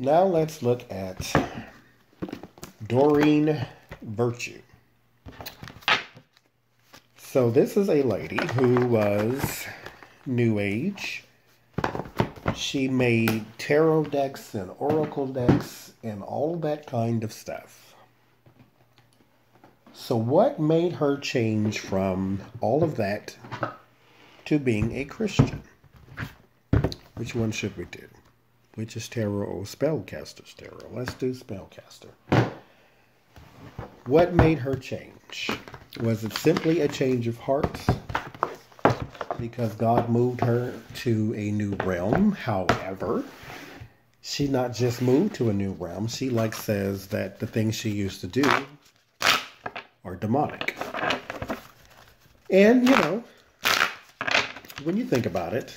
Now let's look at Doreen Virtue. So this is a lady who was New Age. She made tarot decks and oracle decks and all that kind of stuff. So what made her change from all of that to being a Christian? Which one should we do? Which is tarot or spellcaster's tarot? Let's do spellcaster. What made her change? Was it simply a change of heart? Because God moved her to a new realm. However, she not just moved to a new realm. She says that the things she used to do are demonic. And, when you think about it,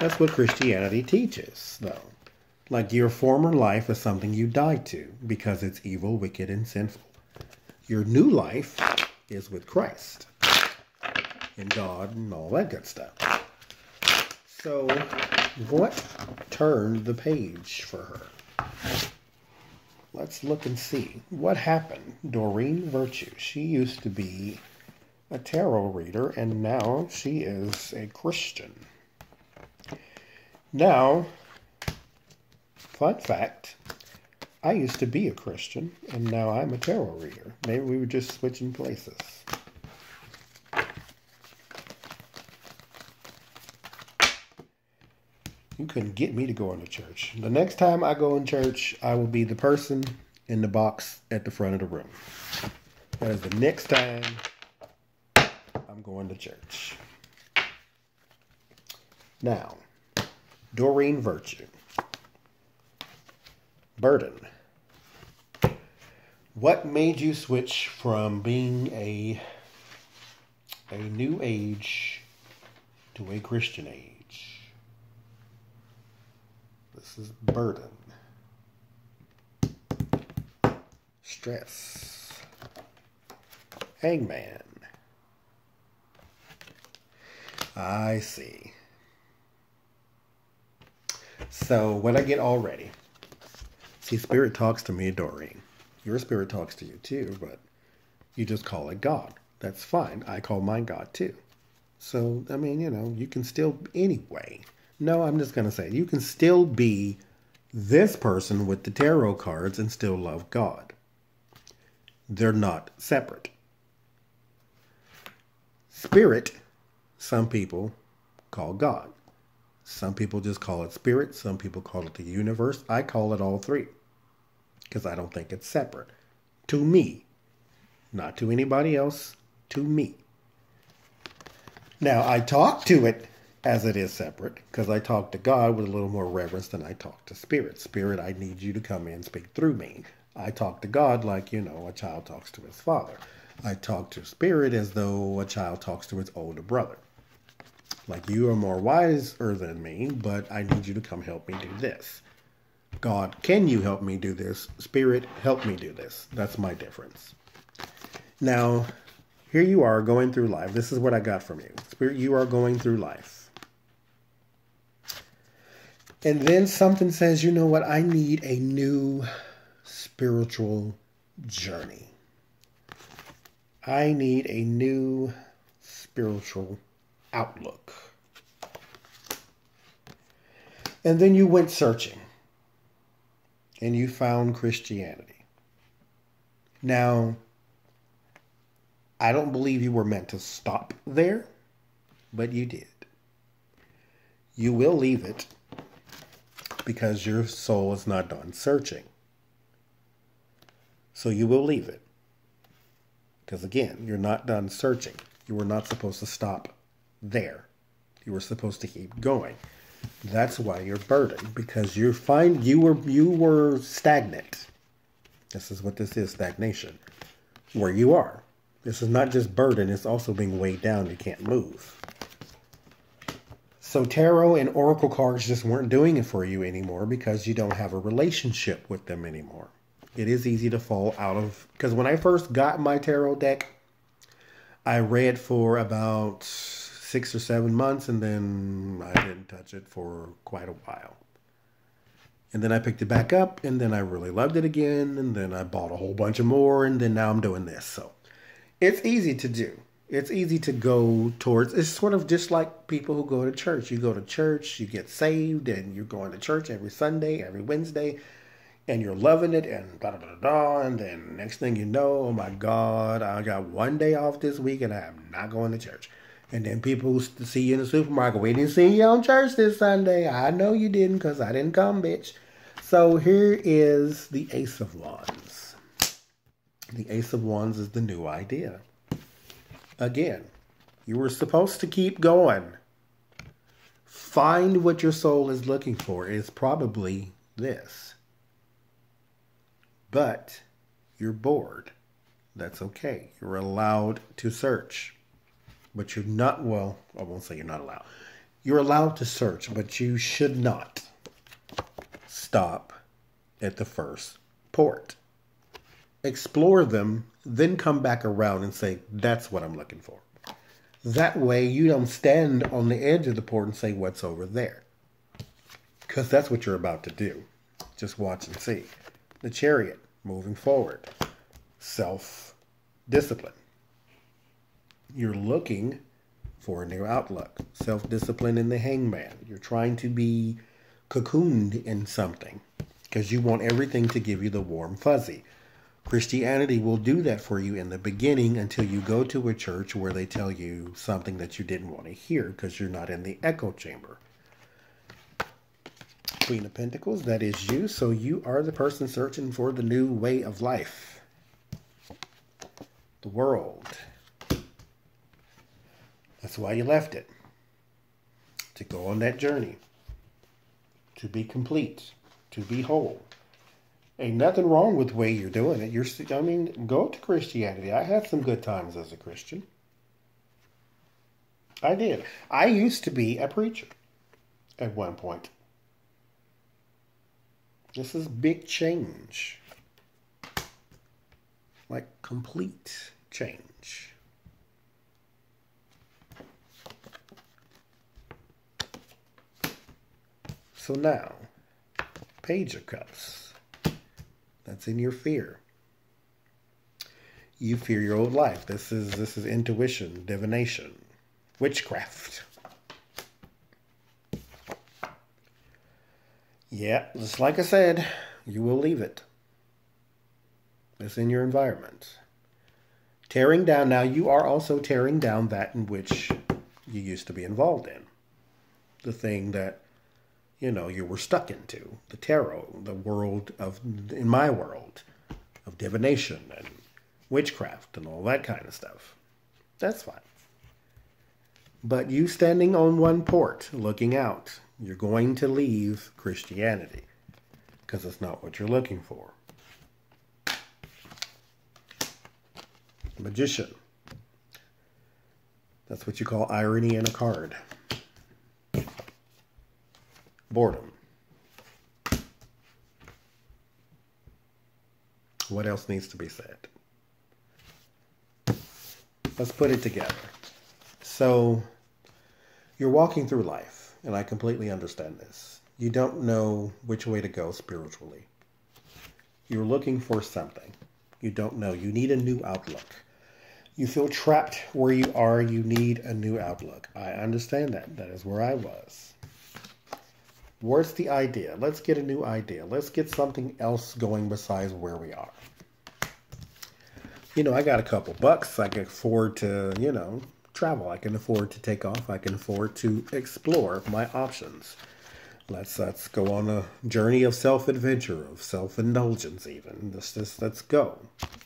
that's what Christianity teaches, though. Like your former life is something you died to because it's evil, wicked, and sinful. Your new life is with Christ and God and all that good stuff. So what turned the page for her? Let's look and see what happened. Doreen Virtue. She used to be a tarot reader and now she is a Christian. Now, fun fact, I used to be a Christian, and now I'm a tarot reader. Maybe we were just switching places. You couldn't get me to go into church. The next time I go in church, I will be the person in the box at the front of the room. That is the next time I'm going to church. Now, Doreen Virtue. Burden. What made you switch from being a new age to a Christian age? This is burden. Stress. Hangman. I see. So when I get all ready, see, Spirit talks to me, Doreen. Your spirit talks to you too, but you just call it God. That's fine. I call mine God too. So, you can still, anyway. No, I'm just going to say, you can still be this person with the tarot cards and still love God. They're not separate. Spirit, some people call God. Some people just call it spirit. Some people call it the universe. I call it all three because I don't think it's separate. To me. Not to anybody else. To me. Now, I talk to it as it is separate because I talk to God with a little more reverence than I talk to spirit. Spirit, I need you to come in and speak through me. I talk to God like, a child talks to his father. I talk to spirit as though a child talks to his older brother. Like, you are more wiser than me, but I need you to come help me do this. God, can you help me do this? Spirit, help me do this. That's my difference. Now, here you are going through life. This is what I got from you. Spirit, you are going through life. And then something says, you know what? I need a new spiritual journey. I need a new spiritual outlook. And then you went searching and you found Christianity. Now, I don't believe you were meant to stop there, but you did. You will leave it because your soul is not done searching. So you will leave it. Because again, you're not done searching. You were not supposed to stop there. You were supposed to keep going. That's why you're burdened, because you were stagnant. This is what this is, stagnation. Where you are. This is not just burden, it's also being weighed down. You can't move. So tarot and oracle cards just weren't doing it for you anymore because you don't have a relationship with them anymore. It is easy to fall out of, because when I first got my tarot deck, I read for about 6 or 7 months and then I didn't touch it for quite a while. And then I picked it back up, and then I really loved it again, and then I bought a whole bunch of more, and then now I'm doing this. So it's easy to do. It's easy to go towards. It's sort of just like people who go to church. You go to church, you get saved, and you're going to church every Sunday, every Wednesday, and you're loving it, and da da da da. And then next thing you know, oh my God, I got one day off this week, and I'm not going to church. And then people see you in the supermarket. We didn't see you on church this Sunday. I know you didn't because I didn't come, bitch. So here is the Ace of Wands. The Ace of Wands is the new idea. Again, you were supposed to keep going. Find what your soul is looking for. It's probably this. But you're bored. That's okay. You're allowed to search. But you're not, well, I won't say you're not allowed. You're allowed to search, but you should not stop at the first port. Explore them, then come back around and say, that's what I'm looking for. That way you don't stand on the edge of the port and say, what's over there? Because that's what you're about to do. Just watch and see. The Chariot, moving forward. Self-discipline. You're looking for a new outlook. Self-discipline in the Hangman. You're trying to be cocooned in something because you want everything to give you the warm fuzzy. Christianity will do that for you in the beginning until you go to a church where they tell you something that you didn't want to hear because you're not in the echo chamber. Queen of Pentacles, that is you. So you are the person searching for the new way of life. The World. That's why you left it. To go on that journey. To be complete. To be whole. Ain't nothing wrong with the way you're doing it. Go to Christianity. I had some good times as a Christian. I did. I used to be a preacher at one point. This is big change. Like complete change. So now, Page of Cups. That's in your fear. You fear your old life. This is intuition, divination, witchcraft. Yeah, just like I said, you will leave it. It's in your environment. Tearing down. Now you are also tearing down that in which you used to be involved in. The thing that you were stuck into. The tarot, the world of, in my world, of divination and witchcraft and all that kind of stuff. That's fine. But you standing on one port, looking out, you're going to leave Christianity because it's not what you're looking for. Magician. That's what you call irony in a card. Boredom. What else needs to be said? Let's put it together. So, you're walking through life, and I completely understand this. You don't know which way to go spiritually. You're looking for something. You don't know. You need a new outlook. You feel trapped where you are. You need a new outlook. I understand that. That is where I was. What's the idea? Let's get a new idea. Let's get something else going besides where we are. I got a couple bucks. I can afford to, travel. I can afford to take off. I can afford to explore my options. Let's go on a journey of self-adventure, of self-indulgence even. Let's go.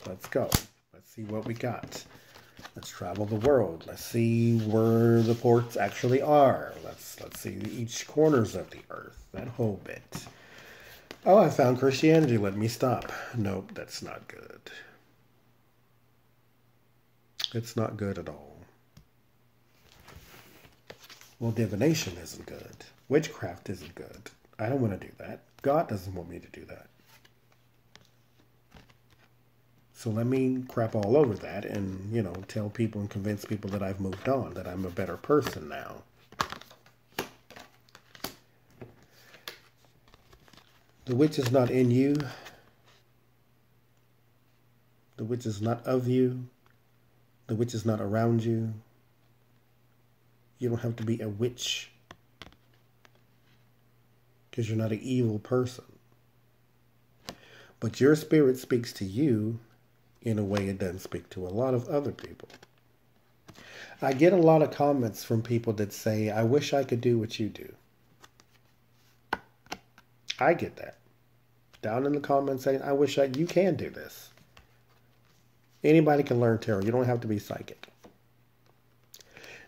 Let's go. Let's see what we got. Let's travel the world. Let's see where the ports actually are. Let's see each corners of the earth. That whole bit. Oh, I found Christianity. Let me stop. Nope, that's not good. It's not good at all. Well, divination isn't good. Witchcraft isn't good. I don't want to do that. God doesn't want me to do that. So let me crap all over that and, tell people and convince people that I've moved on, that I'm a better person now. The witch is not in you. The witch is not of you. The witch is not around you. You don't have to be a witch because you're not an evil person. But your spirit speaks to you in a way it doesn't speak to a lot of other people. I get a lot of comments from people that say, I wish I could do what you do. I get that. Down in the comments saying, I wish you can do this. Anybody can learn tarot. You don't have to be psychic.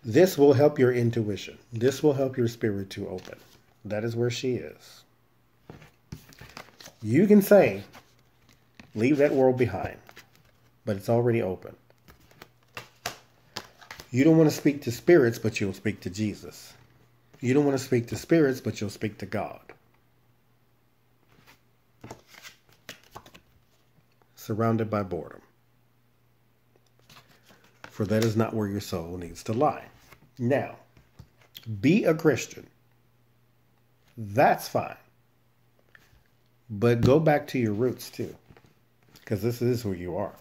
This will help your intuition. This will help your spirit to open. That is where she is. You can say, leave that world behind, but it's already open. You don't want to speak to spirits, but you'll speak to Jesus. You don't want to speak to spirits, but you'll speak to God. Surrounded by boredom. For that is not where your soul needs to lie. Now, be a Christian. That's fine. But go back to your roots too. Because this is who you are.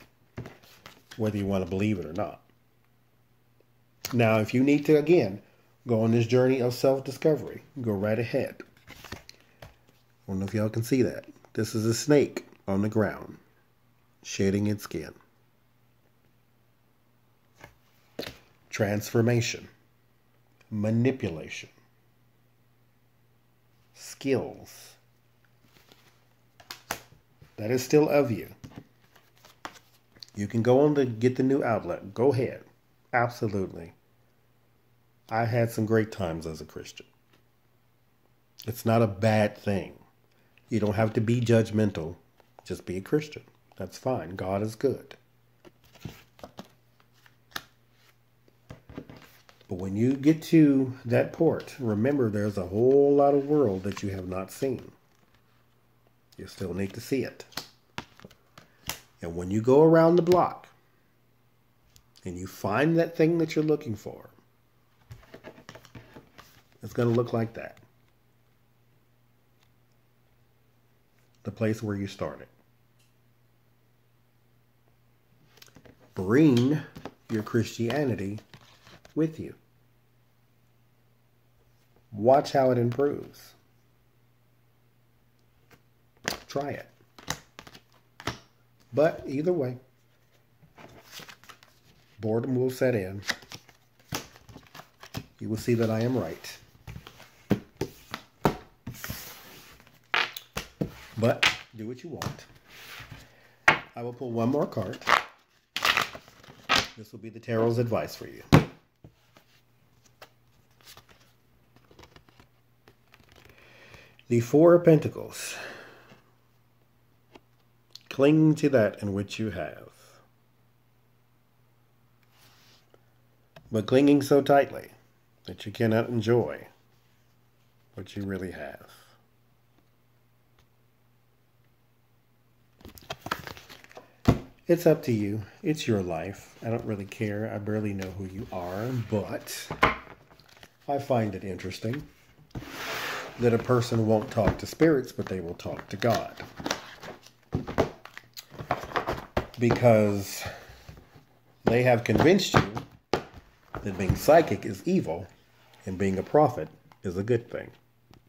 Whether you want to believe it or not. Now, if you need to, again, go on this journey of self-discovery, go right ahead. I don't know if y'all can see that. This is a snake on the ground, shedding its skin. Transformation, manipulation, skills. That is still of you. You can go on to get the new outlet. Go ahead. Absolutely. I had some great times as a Christian. It's not a bad thing. You don't have to be judgmental. Just be a Christian. That's fine. God is good. But when you get to that port, remember there's a whole lot of world that you have not seen. You still need to see it. And when you go around the block and you find that thing that you're looking for, it's going to look like that. The place where you started. Bring your Christianity with you. Watch how it improves. Try it. But either way, boredom will set in. You will see that I am right. But do what you want. I will pull one more card. This will be the tarot's advice for you. The Four of Pentacles. Cling to that in which you have. But clinging so tightly that you cannot enjoy what you really have. It's up to you. It's your life. I don't really care. I barely know who you are, but I find it interesting that a person won't talk to spirits, but they will talk to God. Because they have convinced you that being psychic is evil and being a prophet is a good thing.